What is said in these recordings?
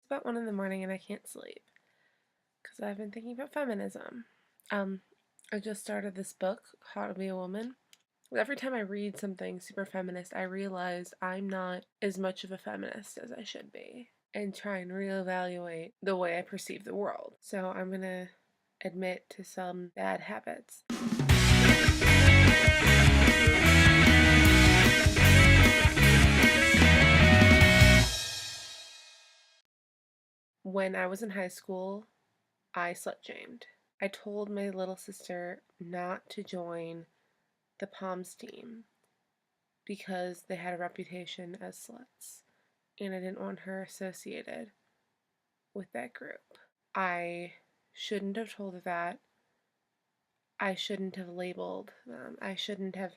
It's about 1 in the morning and I can't sleep because I've been thinking about feminism. I just started this book, How to Be a Woman. Every time I read something super feminist, I realize I'm not as much of a feminist as I should be and try and reevaluate the way I perceive the world. So I'm going to admit to some bad habits. When I was in high school, I slut shamed. I told my little sister not to join the Palms team because they had a reputation as sluts, and I didn't want her associated with that group. I shouldn't have told her that. I shouldn't have labeled them. I shouldn't have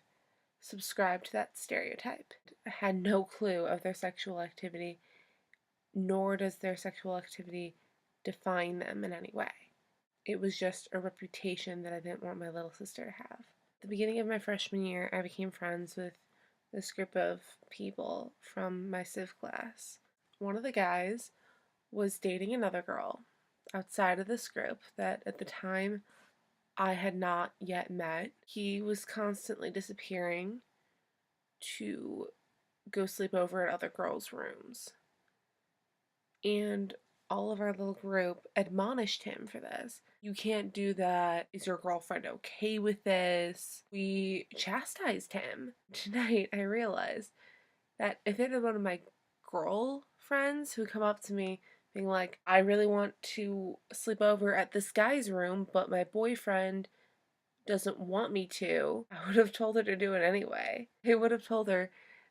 subscribed to that stereotype. I had no clue of their sexual activity, nor does their sexual activity define them in any way. It was just a reputation that I didn't want my little sister to have. At the beginning of my freshman year, I became friends with this group of people from my civ class. One of the guys was dating another girl outside of this group that at the time I had not yet met. He was constantly disappearing to go sleep over at other girls' rooms. And all of our little group admonished him for this. You can't do that. Is your girlfriend okay with this? We chastised him. Tonight, I realized that if it had one of my girl friends who come up to me being like, I really want to sleep over at this guy's room, but my boyfriend doesn't want me to, I would have told her to do it anyway. I would have told her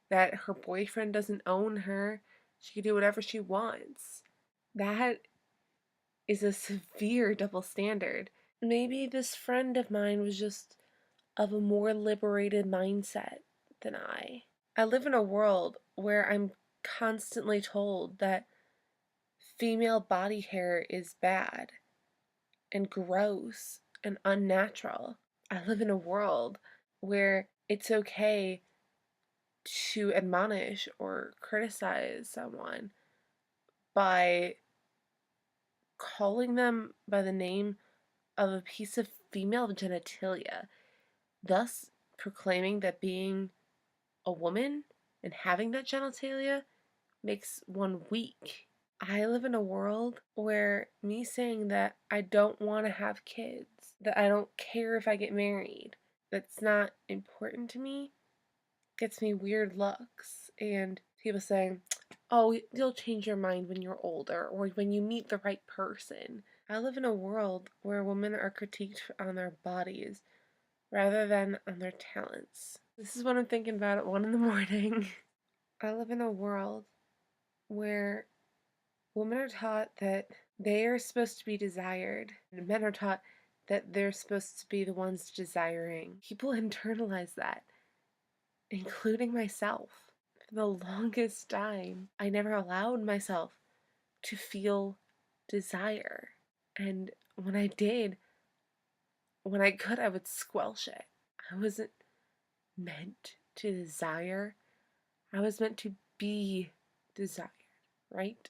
that her boyfriend doesn't own her. She can do whatever she wants. That is a severe double standard. Maybe this friend of mine was just of a more liberated mindset than I. I live in a world where I'm constantly told that female body hair is bad and gross and unnatural. I live in a world where it's okay to admonish or criticize someone by calling them by the name of a piece of female genitalia, thus proclaiming that being a woman and having that genitalia makes one weak. I live in a world where me saying that I don't want to have kids, that I don't care if I get married, that's not important to me, gets me weird looks. And people saying, oh, you'll change your mind when you're older or when you meet the right person. I live in a world where women are critiqued on their bodies rather than on their talents. This is what I'm thinking about at 1 in the morning. I live in a world where women are taught that they are supposed to be desired, and men are taught that they're supposed to be the ones desiring. People internalize that, including myself. For the longest time, I never allowed myself to feel desire. And when I did, when I could, I would squelch it. I wasn't meant to desire. I was meant to be desired, right?